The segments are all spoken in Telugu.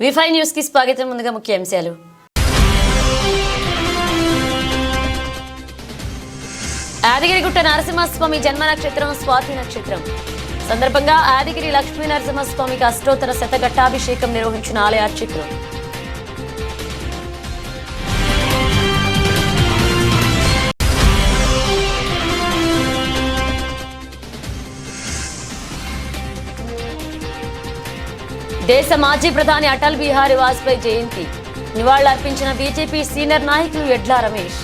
వి5 న్యూస్ కి స్వాగతం. ముందుగా ముఖ్యాంశాలు. యాదగిరిగుట్ట నరసింహస్వామి జన్మ నక్షత్రం స్వాతి నక్షత్రం సందర్భంగా యాదగిరి లక్ష్మీ నరసింహస్వామికి అష్టోత్తర శతఘట్టాభిషేకం నిర్వహించిన ఆలయ అర్చకులు. దేశ మాజీ ప్రధాని అటల్ బిహారీ వాజ్పేయి జయంతి నివాళులర్పించిన బీజేపీ సీనియర్ నాయకులు యడ్ల రమేష్.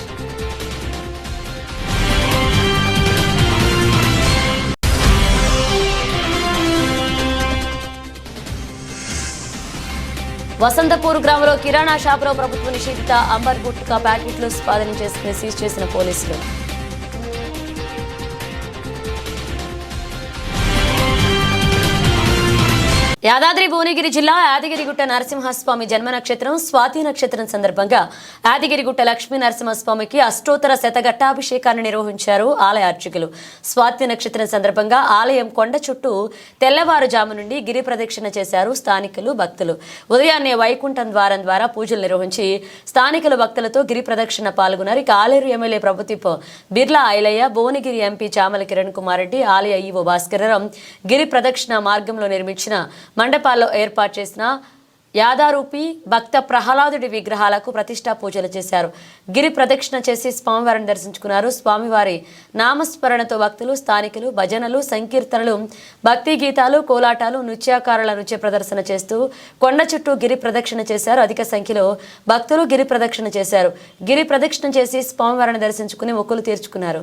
వసంతపూర్ గ్రామంలో కిరాణా షాపులో ప్రభుత్వ నిషేధిత అంబర్ గుట్కా ప్యాకెట్లు స్వాధీనం చేసుకుని సీజ్ చేసిన పోలీసులు. యాదాద్రి భువనగిరి జిల్లా యాదగిరిగుట్ట నరసింహస్వామి జన్మ నక్షత్రం స్వాతి నక్షత్రం సందర్భంగా యాదగిరిగుట్ట లక్ష్మీ నరసింహస్వామికి అష్టోత్తర శతఘట్టాభిషేకాన్ని నిర్వహించారు ఆలయ అర్చకులు. స్వాతి నక్షత్రం సందర్భంగా ఆలయం కొండ చుట్టూ తెల్లవారుజాము నుండి గిరి ప్రదక్షిణ చేశారు స్థానికులు భక్తులు. ఉదయాన్నే వైకుంఠం ద్వారం ద్వారా పూజలు నిర్వహించి స్థానికులు భక్తులతో గిరి ప్రదక్షిణ పాల్గొన్నారు. ఇక ఆలేరు ఎమ్మెల్యే ప్రభుత్వ బిర్లా ఐలయ్య, భువనగిరి ఎంపీ చామల కిరణ్ కుమార్ రెడ్డి, ఆలయ ఈవో భాస్కరరావు గిరి ప్రదక్షిణ మార్గంలో నిర్మించిన మండపాల్లో ఏర్పాటు చేసిన యాదారూపి భక్త ప్రహ్లాదుడి విగ్రహాలకు ప్రతిష్టా పూజలు చేశారు. గిరి ప్రదక్షిణ చేసి స్వామివారిని దర్శించుకున్నారు. స్వామివారి నామస్మరణతో భక్తులు, స్థానికులు భజనలు, సంకీర్తనలు, భక్తి గీతాలు, కోలాటాలు, నృత్యాకారుల నృత్య ప్రదర్శన చేస్తూ కొండ చుట్టూ గిరి ప్రదక్షిణ చేశారు. అధిక సంఖ్యలో భక్తులు గిరి ప్రదక్షిణ చేశారు. గిరి ప్రదక్షిణ చేసి స్వామివారిని దర్శించుకుని మొక్కులు తీర్చుకున్నారు.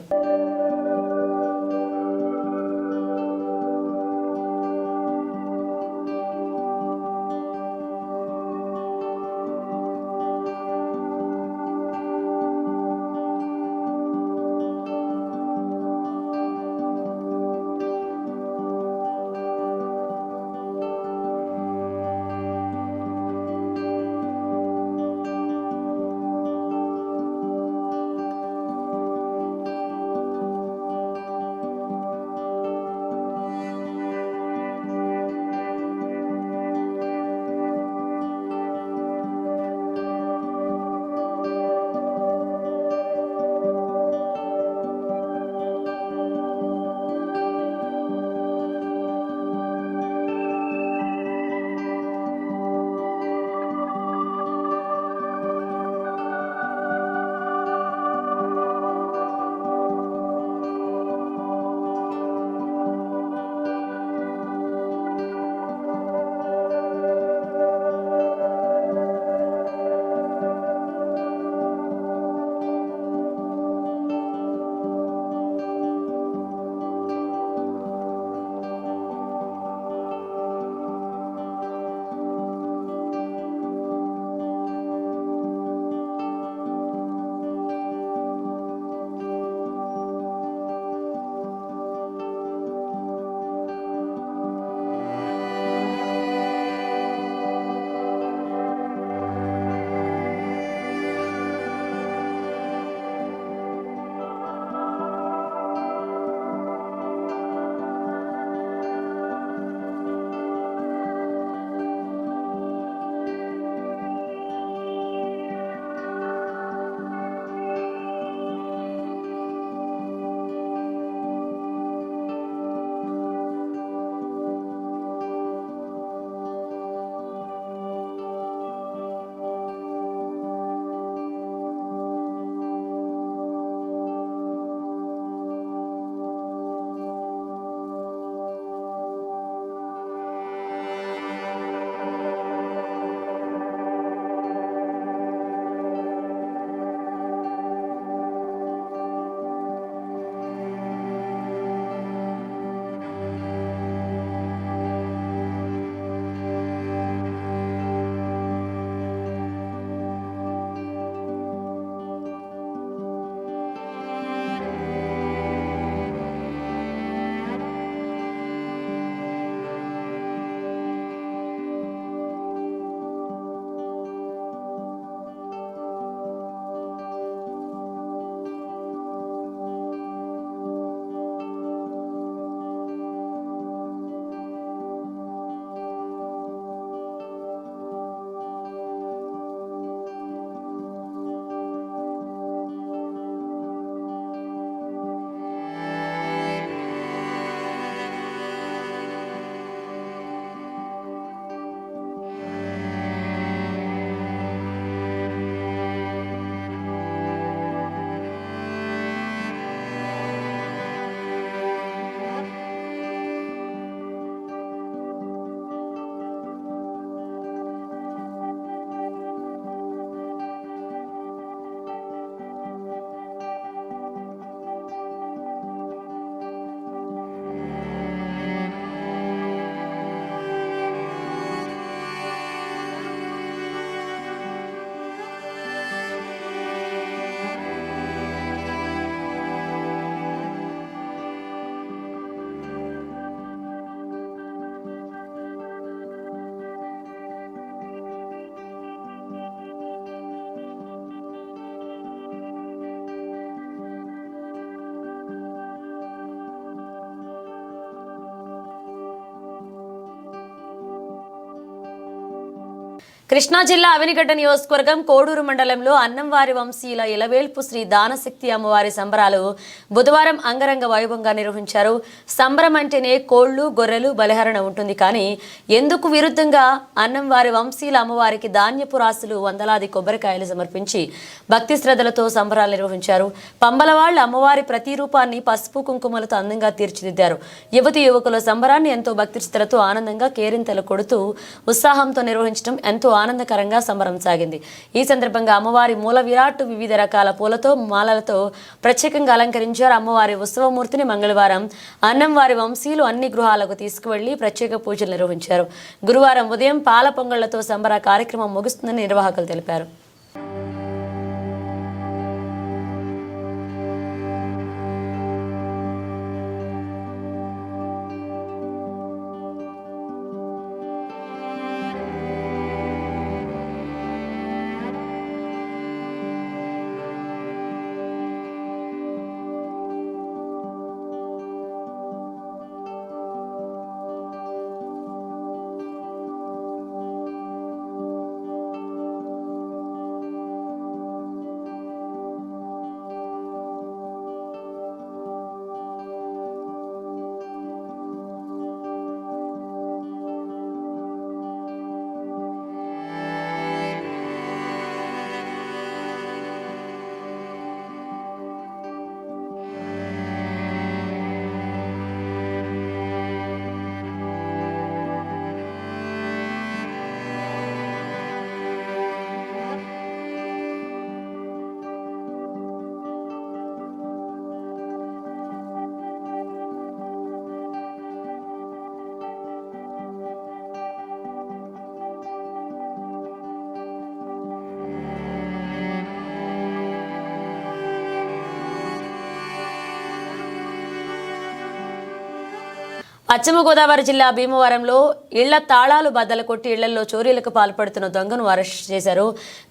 కృష్ణా జిల్లా అవినిగడ్డ నియోజకవర్గం కోడూరు మండలంలో అన్నంవారి వంశీయుల ఇలవేల్పు శ్రీ దానశక్తి అమ్మవారి సంబరాలు బుధవారం అంగరంగ వైభవంగా నిర్వహించారు. సంబరం అంటేనే కోళ్లు గొర్రెలు బలిహరణ ఉంటుంది, కానీ ఎందుకు విరుద్ధంగా అన్నంవారి వంశీయుల అమ్మవారికి ధాన్యపు రాసులు వందలాది కొబ్బరికాయలు సమర్పించి భక్తి శ్రద్ధలతో సంబరాలు నిర్వహించారు. పంబలవాళ్ల అమ్మవారి ప్రతిరూపాన్ని పసుపు కుంకుమలతో అందంగా తీర్చిదిద్దారు. యువతి యువకుల సంబరాన్ని ఎంతో భక్తి శ్రద్ధలతో ఆనందంగా కేరింతలు కొడుతూ ఉత్సాహంతో నిర్వహించడం ఎంతో ఆనందకరంగా సంబరం సాగింది. ఈ సందర్భంగా అమ్మవారి మూల విరాట్ వివిధ రకాల పూలతో మాలలతో ప్రత్యేకంగా అలంకరించారు. అమ్మవారి ఉత్సవమూర్తిని మంగళవారం అన్నంవారి వంశీయులు అన్ని గృహాలకు తీసుకువెళ్లి ప్రత్యేక పూజలు నిర్వహించారు. గురువారం ఉదయం పాల పొంగళ్లతో సంబర కార్యక్రమం ముగుస్తుందని నిర్వాహకులు తెలిపారు. పశ్చిమ గోదావరి జిల్లా భీమవరంలో ఇళ్ల తాళాలు బద్దలు కొట్టి ఇళ్లలో చోరీలకు పాల్పడుతున్న దొంగను అరెస్ట్ చేశారు.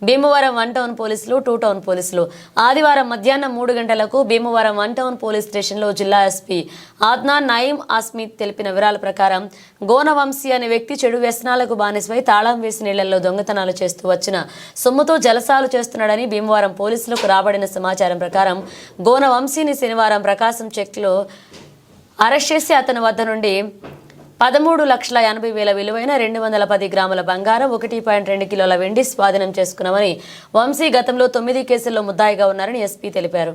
భీమవరం 1 టౌన్ పోలీసులు, 2 టౌన్ పోలీసులు ఆదివారం మధ్యాహ్నం 3 గంటలకు భీమవరం 1 టౌన్ పోలీస్ స్టేషన్లో జిల్లా ఎస్పీ ఆద్నాన్ నయీం ఆస్మిత్ తెలిపిన వివరాల ప్రకారం గోనవంశీ అనే వ్యక్తి చెడు వ్యసనాలకు బానిసపై తాళం వేసిన ఇళ్లలో దొంగతనాలు చేస్తూ వచ్చిన సొమ్ముతో జలసాలు చేస్తున్నాడని భీమవరం పోలీసులకు రాబడిన సమాచారం ప్రకారం గోనవంశీని శనివారం ప్రకాశం చెక్లో అరెస్ట్ చేసి అతని వద్ద నుండి 13,80,000 విలువైన 210 గ్రాముల బంగారం, 1.2 కిలోల వెండి స్వాధీనం చేసుకున్నామని వంశీ గతంలో 9 కేసుల్లో ముద్దాయిగా ఉన్నారని ఎస్పీ తెలిపారు.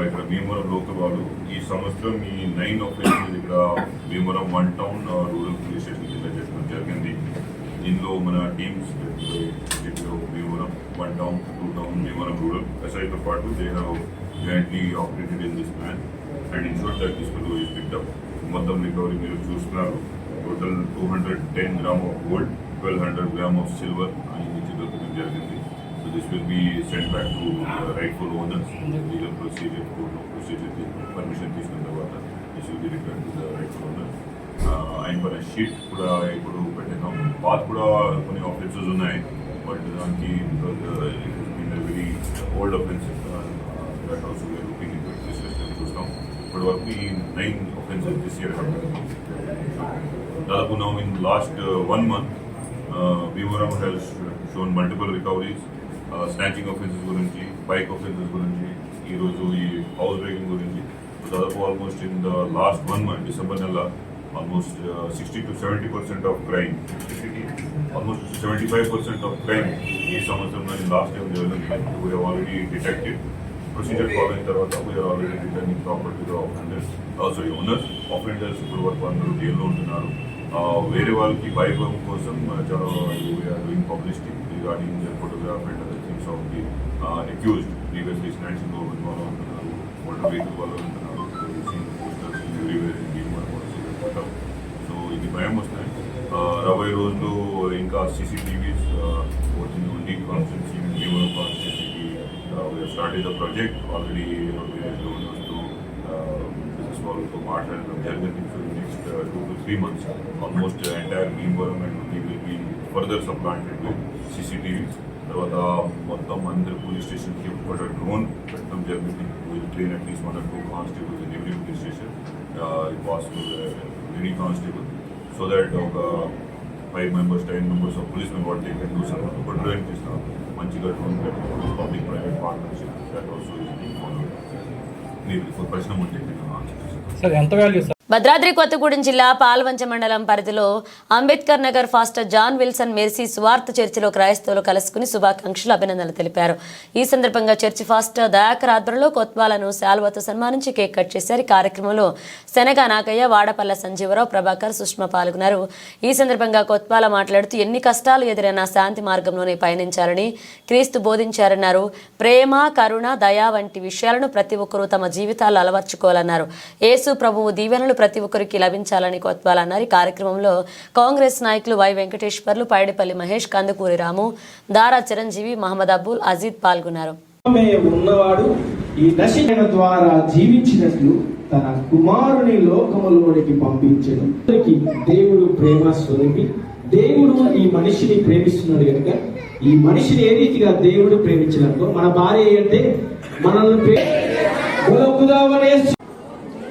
ఇక్కడ భీమవరం లోకల్ వాళ్ళు ఈ సంవత్సరం ఈ 9 ఆఫీసర్స్ ఇక్కడ Bhimavaram 1 town rural police station కింద చేయడం జరిగింది. దీనిలో మన teams Bhimavaram 1 town, 2 town, Bhimavaram rural ఎస్ఐతో పాటు they have jointly operated in this plan and ensure that this fellow is picked up. మొత్తం రికవరీ మీరు చూస్తున్నారు. Total 210 gram of gold, 1200 gram of silver అని నుంచి దొరకడం జరిగింది. So this will be sent back to rightful owners. Legal procedure, court of procedure, permission తీసుకున్న తర్వాత this will be returned to the rightful owner. ఆయన పైన షీట్ కూడా ఇప్పుడు పెట్టినాం. పాత కూడా కొన్ని ఆఫెన్సెస్ ఉన్నాయి, బట్ దానికి because it has been very old offences that also we are looking into it. చూస్తాం ఇప్పటి వరకు ఈ 9 ఆఫెన్సెస్ దిస్ ఇయర్ దాదాపు now in last 1 month Bhimavaram has shown multiple recoveries. Snatching offences గురించి, బైక్ ఆఫెన్సెస్ గురించి, ఈరోజు ఈ హౌస్ బ్రేకింగ్ గురించి దాదాపు almost in the last 1 month December నెల almost 60 to 70% of crime, almost 75% of crime ఈ సంవత్సరంలో లాస్ట్ ఇయర్ జరిగింది. We have already detected. Procedure follow అయిన తర్వాత we are already returning property to offenders, also owners. Offenders ఇప్పుడు వరకు అందరూ జైల్లో ఉంటున్నారు. వేరే వాళ్ళకి భయభవం కోసం చాలా we are doing publicity regarding the photograph and other things of the accused. Previously snatching వాళ్ళు ఉంటున్నారు, మోటార్ వెహికల్ వాళ్ళు ఉంటున్నారు. Posters everywhere in Bhimavaram. So ఇది భయం వస్తున్నాయి. రాబోయే రోజుల్లో ఇంకా సీసీటీవీస్ వచ్చింది ఓన్లీ కాన్స్టిట్యూన్సీ భీమవరం కాన్స్టిట్యూన్సీకి స్టార్ట్ ద ప్రాజెక్ట్. ఆల్రెడీ వస్తూ బిజినెస్ వాళ్ళతో మాట్లాడడం జరిగింది. Next 2 to 3 months almost entire Bhimavaram and will be further supplanted with CCTVs. తర్వాత మొత్తం అందరి పోలీస్ స్టేషన్కి ఒక డ్రోన్ పెట్టడం జరిగింది. Will train at least 1 or 2 constables in every police station, possible any constable, so that ఒక 5 members 10 members of police member they can do some ఒక డ్రోన్ చేస్తాం మంచిగా డ్రోన్ పెట్టుకోవాలి. Public private partnership that also is being followed. మీరు ప్రశ్న ఉంటే సార్ ఎంత వాల్యూ సార్? భద్రాద్రి కొత్తగూడెం జిల్లా పాల్వంచ మండలం పరిధిలో Ambedkar Nagar pastor John Wilson Mercy సువార్త చర్చిలో క్రైస్తవులు కలుసుకుని శుభాకాంక్షలు అభినందనలు తెలిపారు. ఈ సందర్భంగా చర్చి ఫాస్టర్ దయాకర్ ఆధ్వర్యంలో కొత్వాలను శాల్వాతో సన్మానించి కేక్ కట్ చేశారు. ఈ కార్యక్రమంలో శనగ నాగయ్య, వాడపల్ల సంజీవరావు, ప్రభాకర్, సుష్మా పాల్గొన్నారు. ఈ సందర్భంగా కొత్వాల మాట్లాడుతూ ఎన్ని కష్టాలు ఎదురైనా శాంతి మార్గంలోనే పయనించాలని క్రీస్తు బోధించారన్నారు. ప్రేమ, కరుణ, దయ వంటి విషయాలను ప్రతి ఒక్కరూ తమ జీవితాల్లో అలవర్చుకోవాలన్నారు. యేసు ప్రభువు దీవెనలు ప్రతి ఒక్కరికి లభించాలని కొత్వాల్ అన్నారు. ఈ కార్యక్రమంలో కాంగ్రెస్ నాయకులు వై వెంకటేశ్వర్లు, పైడిపల్లి మహేష్, కందుకూరి రాము, దారా చిరంజీవి, మహమ్మద్ అబ్బుల్, అజీద్ పాల్గొన్నారు. ఉన్నవాడు ఈ నశించిన ద్వారా జీవించినట్లు తన కుమారుని లోకములోనికి పంపించెను. దేవుడు ప్రేమ స్వరూపి. దేవుడు ఈ మనిషిని ప్రేమిస్తున్నాడు కనుక ఈ మనిషిని ఏ రీతిగా దేవుడు ప్రేమించినట్టు మన భార్య అంటే మనల్ని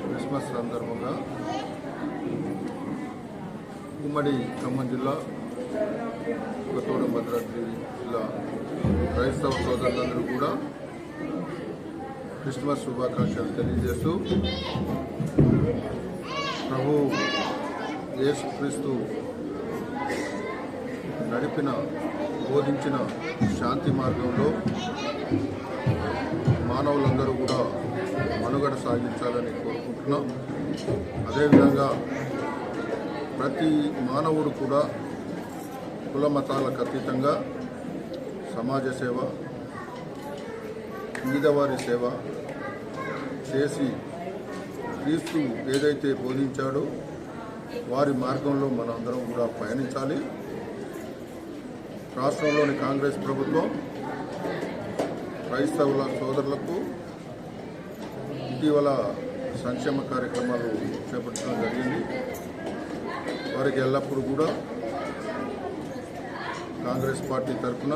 క్రిస్మస్ సందర్భంగా ఉమ్మడి ఖమ్మం జిల్లా, కొత్తగూడెం, భద్రాద్రి జిల్లా క్రైస్తవ సోదరులందరూ కూడా క్రిస్మస్ శుభాకాంక్షలు తెలియజేస్తూ ప్రభు యేసుక్రీస్తు బోధించిన శాంతి మార్గంలో మానవులందరూ కూడా మనుగడ సాగించాలని కోరుకుంటున్నాం. అదేవిధంగా ప్రతి మానవుడు కూడా కుల మతాలకు అతీతంగా సమాజ సేవ, పేదవారి సేవ చేసి క్రీస్తు ఏదైతే బోధించాడో వారి మార్గంలో మనందరం కూడా పయనించాలి. రాష్ట్రంలోని కాంగ్రెస్ ప్రభుత్వం క్రైస్తవుల సోదరులకు ఇటీవల సంక్షేమ కార్యక్రమాలు చేపట్టడం జరిగింది. వారికి ఎల్లప్పుడూ కూడా కాంగ్రెస్ పార్టీ తరఫున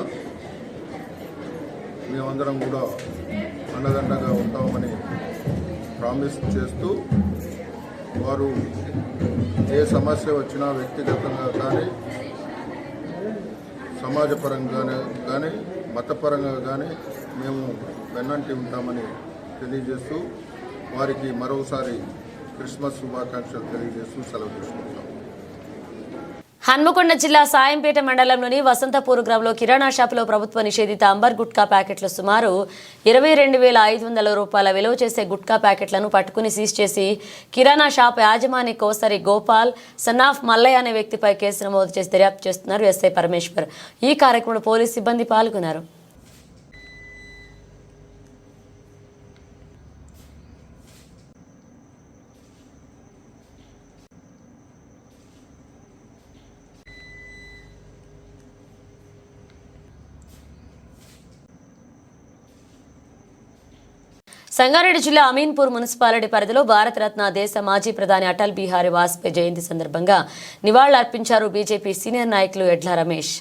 మేమందరం కూడా అండదండగా ఉంటామని ప్రామిస్ చేస్తూ వారు ఏ సమస్య వచ్చినా వ్యక్తిగతంగా కానీ సమాజపరంగా కానీ మతపరంగా కానీ మేము వెన్నంటి ఉంటామని తెలియజేస్తూ వారికి మరోసారి క్రిస్మస్ శుభాకాంక్షలు తెలియజేస్తూ సెలవు తీసుకుంటాం. హన్మకొండ జిల్లా సాయంపేట మండలంలోని వసంతపూర్ గ్రామంలో కిరాణా షాపులో ప్రభుత్వ నిషేధిత అంబర్ గుట్కా ప్యాకెట్లు సుమారు 22,500 రూపాయల విలువ చేసే గుట్కా ప్యాకెట్లను పట్టుకుని సీజ్ చేసి కిరాణా షాప్ యాజమాని కోసరి గోపాల్, సన్నాఫ్ మల్లయ్య అనే వ్యక్తిపై కేసు నమోదు చేసి దర్యాప్తు చేస్తున్నారు ఎస్ఐ పరమేశ్వర్. ఈ కార్యక్రమంలో పోలీసు సిబ్బంది పాల్గొన్నారు. సంగారెడ్డి జిల్లా అమీన్పూర్ మున్సిపాలిటీ పరిధిలో భారతరత్న దేశ మాజీ ప్రధాని అటల్ బిహారీ వాజ్పేయి జయంతి సందర్భంగా నివాళులర్పించారు బీజేపీ సీనియర్ నాయకులు ఎడ్ల రమేష్.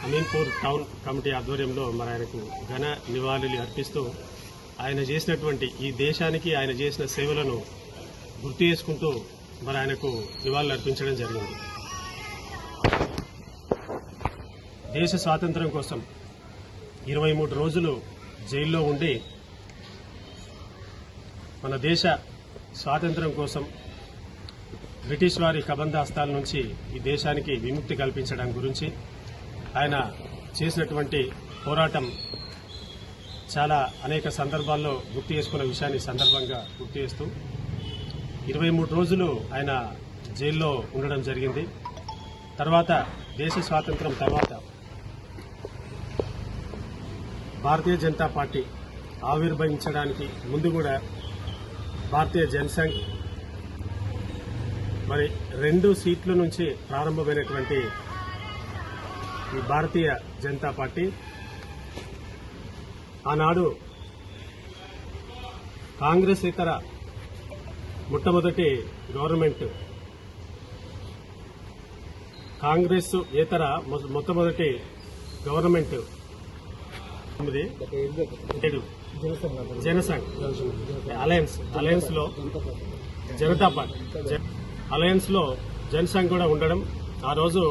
అమీన్పూర్ టౌన్ కమిటీ ఆధ్వర్యంలో మరి ఆయనకు ఘన నివాళులు అర్పిస్తూ ఆయన చేసినటువంటి ఈ దేశానికి ఆయన చేసిన సేవలను గుర్తు చేసుకుంటూ మరి ఆయనకు నివాళులు అర్పించడం జరిగింది. దేశ స్వాతంత్ర్యం కోసం 23 రోజులు జైల్లో ఉండి మన దేశ స్వాతంత్ర్యం కోసం బ్రిటిష్ వారి కబంధాస్తాల నుంచి ఈ దేశానికి విముక్తి కల్పించడం గురించి ఆయన చేసినటువంటి పోరాటం చాలా అనేక సందర్భాల్లో గుర్తు చేసుకున్న విషయాన్ని సందర్భంగా గుర్తు చేస్తూ 23 రోజులు ఆయన జైల్లో ఉండడం జరిగింది. తర్వాత దేశ స్వాతంత్ర్యం తర్వాత భారతీయ జనతా పార్టీ ఆవిర్భవించడానికి ముందు కూడా భారతీయ జనసంఘ్ మరి 2 సీట్ల నుంచి ప్రారంభమైనటువంటి ఈ భారతీయ జనతా పార్టీ ఆనాడు కాంగ్రెస్ ఇతర మొట్టమొదటి గవర్నమెంట్ కాంగ్రెస్ ఏతర మొట్టమొదటి గవర్నమెంట్ జనసంఘ్ అలయన్స్ లో జనతా పార్టీ అలయన్స్ లో జనసంఘ్ కూడా ఉండడం, ఆ రోజు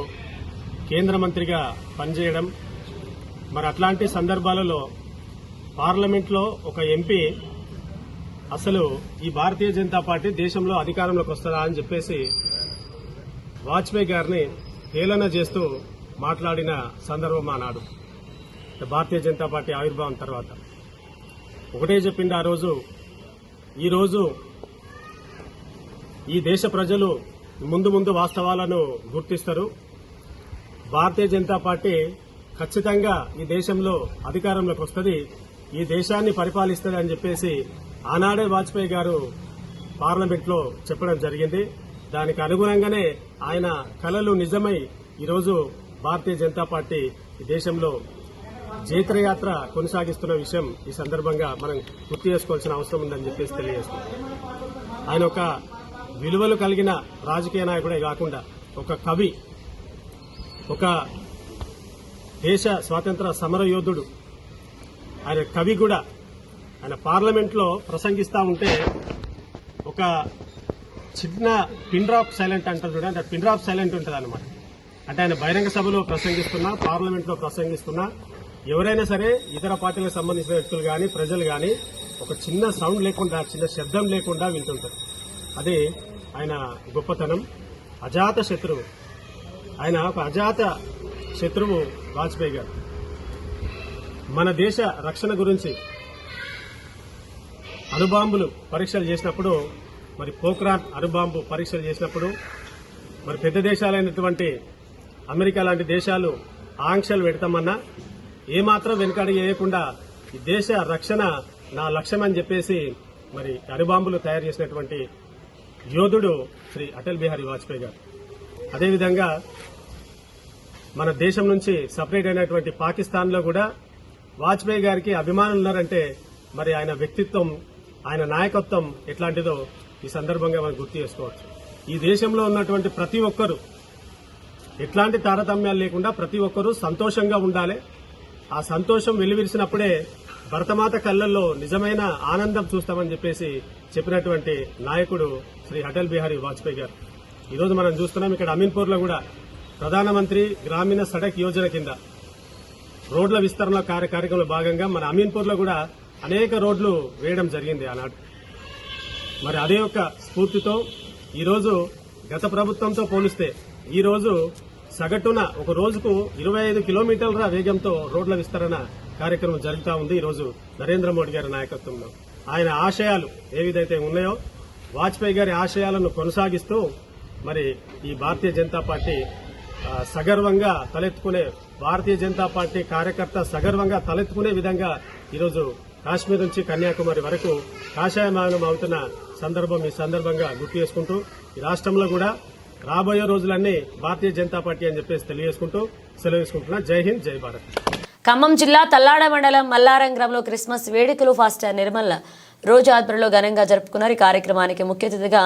కేంద్ర మంత్రిగా పనిచేయడం, మరి అట్లాంటి సందర్భాలలో పార్లమెంట్లో ఒక ఎంపీ అసలు ఈ భారతీయ జనతా పార్టీ దేశంలో అధికారంలోకి వస్తుందా అని చెప్పేసి వాజ్పేయి గారిని హేళన చేస్తూ మాట్లాడిన సందర్భం ఆనాడు భారతీయ జనతా పార్టీ ఆవిర్భావం తర్వాత. ఒకటే చెప్పింది ఆ రోజు, ఈరోజు ఈ దేశ ప్రజలు ముందు వాస్తవాలను గుర్తిస్తారు, భారతీయ జనతా పార్టీ ఖచ్చితంగా ఈ దేశంలో అధికారంలోకి వస్తుంది, ఈ దేశాన్ని పరిపాలిస్తుంది అని చెప్పేసి ఆనాడే వాజ్పేయి గారు పార్లమెంట్లో చెప్పడం జరిగింది. దానికి అనుగుణంగానే ఆయన కలలు నిజమై ఈరోజు భారతీయ జనతా పార్టీ ఈ దేశంలో జైత్రయాత్ర కొనసాగిస్తున్న విషయం ఈ సందర్భంగా మనం గుర్తు చేసుకోవాల్సిన అవసరం ఉందని చెప్పేసి తెలియజేస్తున్నాం. ఆయన ఒక విలువలు కలిగిన రాజకీయ నాయకుడే కాకుండా ఒక కవి, ఒక దేశ స్వాతంత్ర సమర యోధుడు, ఆయన కవి కూడా. ఆయన పార్లమెంట్లో ప్రసంగిస్తూ ఉంటే ఒక చిన్న పిన్ డ్రాప్ సైలెంట్ అంటారు చూడండి, పిన్ డ్రాప్ సైలెంట్ ఉంటుంది అనమాట. అంటే ఆయన బహిరంగ సభలో ప్రసంగిస్తున్నా, పార్లమెంట్లో ప్రసంగిస్తున్నా ఎవరైనా సరే ఇతర పార్టీలకు సంబంధించిన వ్యక్తులు కానీ ప్రజలు కానీ ఒక చిన్న సౌండ్ లేకుండా, చిన్న శబ్దం లేకుండా వింటుంటారు. అదే ఆయన గొప్పతనం. అజాత శత్రువు, ఆయన ఒక అజాత శత్రువు వాజ్పేయి గారు. మన దేశ రక్షణ గురించి అణుబాంబులు పరీక్షలు చేసినప్పుడు, మరి పోఖ్రాన్ అణుబాంబు పరీక్షలు చేసినప్పుడు మరి పెద్ద దేశాలైనటువంటి అమెరికా లాంటి దేశాలు ఆంక్షలు పెడతామన్నా ఏమాత్రం వెనుకడుగు వేయకుండా ఈ దేశ రక్షణ నా లక్ష్యం అని చెప్పేసి మరి అణుబాంబులు తయారు చేసినటువంటి యోధుడు శ్రీ అటల్ బిహారీ వాజ్పేయి గారు. అదేవిధంగా మన దేశం నుంచి సపరేట్ అయినటువంటి పాకిస్తాన్ లో కూడా వాజ్పేయి గారికి అభిమానులు ఉన్నారంటే మరి ఆయన వ్యక్తిత్వం, ఆయన నాయకత్వం ఎట్లాంటిదో ఈ సందర్భంగా మనం గుర్తు చేసుకోవచ్చు. ఈ దేశంలో ఉన్నటువంటి ప్రతి ఒక్కరూ ఎట్లాంటి తారతమ్యాలు లేకుండా ప్రతి ఒక్కరూ సంతోషంగా ఉండాలి. ఆ సంతోషం వెలువరిసినప్పుడే భరతమాత కళ్ళల్లో నిజమైన ఆనందం చూస్తామని చెప్పేసి చెప్పినటువంటి నాయకుడు శ్రీ అటల్ బిహారీ వాజ్పేయి గారు. ఈరోజు మనం చూస్తున్నాం ఇక్కడ అమీన్పూర్ లో కూడా ప్రధానమంత్రి గ్రామీణ సడక్ యోజన కింద రోడ్ల విస్తరణ కార్యక్రమంలో భాగంగా మన అమీన్పూర్ లో కూడా అనేక రోడ్లు వేయడం జరిగింది ఆనాడు. మరి అదే యొక్క స్ఫూర్తితో ఈరోజు గత ప్రభుత్వంతో పోలిస్తే ఈరోజు సగటున ఒక రోజుకు 25 కిలోమీటర్ల వేగంతో రోడ్ల విస్తరణ కార్యక్రమం జరుగుతూ ఉంది. ఈరోజు నరేంద్ర మోడీ గారి నాయకత్వంలో ఆయన ఆశయాలు ఏవిధైతే ఉన్నాయో వాజ్పేయి గారి ఆశయాలను కొనసాగిస్తూ మరి ఈ భారతీయ జనతా పార్టీ సగర్వంగా తలెత్తుకునే, భారతీయ జనతా పార్టీ కార్యకర్త సగర్వంగా తలెత్తుకునే విధంగా ఈరోజు కాశ్మీర్ నుంచి కన్యాకుమారి వరకు కాషాయమానం అవుతున్న సందర్భం ఈ సందర్భంగా గుర్తు చేసుకుంటూ ఈ రాష్ట్రంలో కూడా రాబోయే రోజులన్నీ భారతీయ జనతా పార్టీ అని చెప్పేసి తెలియజేసుకుంటూ సెలవు తీసుకుంటున్నా. జై హింద్, జై భారత్. ఖమ్మం జిల్లా తల్లాడ మండలం మల్లారం గ్రామంలో క్రిస్మస్ వేడుకలు ఫాస్టర్ నిర్మల రోజు ఆధ్వర్యంలో ఘనంగా జరుపుకున్నారు. ఈ కార్యక్రమానికి ముఖ్య అతిథిగా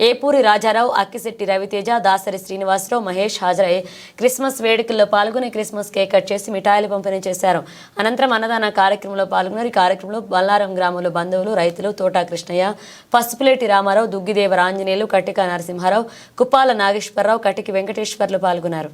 ఏపూరి రాజారావు, అక్కిశెట్టి రవితేజ, దాసరి శ్రీనివాసరావు, మహేష్ హాజరై క్రిస్మస్ వేడుకల్లో పాల్గొని క్రిస్మస్ కేక్ కట్ చేసి మిఠాయిలు పంపిణీ చేశారు. అనంతరం అన్నదాన కార్యక్రమంలో పాల్గొన్నారు. ఈ కార్యక్రమంలో మల్లారం గ్రామంలో బంధువులు, రైతులు, తోటా కృష్ణయ్య, పసుపులేటి రామారావు, దుగ్గిదేవర ఆంజనేయులు, కట్టిక నరసింహారావు, కుప్పాల నాగేశ్వరరావు, కట్టికి వెంకటేశ్వర్లు పాల్గొన్నారు.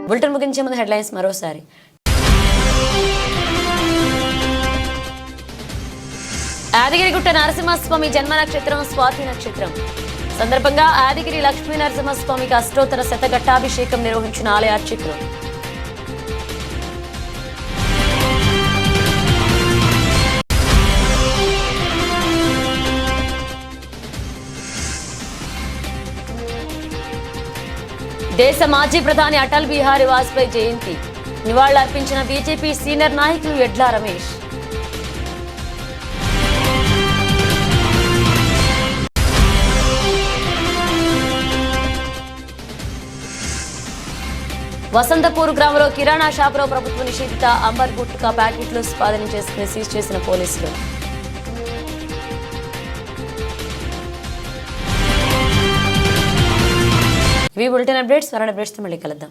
బులెటిన్ ముగించే ముందు హెడ్లైన్స్ మరోసారి. యాదగిరిగుట్ట నరసింహస్వామి జన్మ నక్షత్రం స్వాతి నక్షత్రం సందర్భంగా యాదగిరి లక్ష్మీ నరసింహస్వామికి అష్టోత్తర శతఘట్టాభిషేకం నిర్వహించిన ఆలయ అర్చకులు. దేశ మాజీ ప్రధాని అటల్ బిహారీ వాజ్పేయి జయంతి నివాళులర్పించిన బీజేపీ సీనియర్ నాయకులు యడ్ల రమేష్. వసంతపూర్ గ్రామంలో కిరాణా షాపులో ప్రభుత్వ నిషేధిత అంబర్ గుట్కా ప్యాకెట్లు స్వాధీనం చేసుకుని సీజ్ చేసిన పోలీసులు. ఇవి బులెటిన్ అప్డేట్స్. మరణ అప్డేట్స్తో మళ్ళీ కలుద్దాం.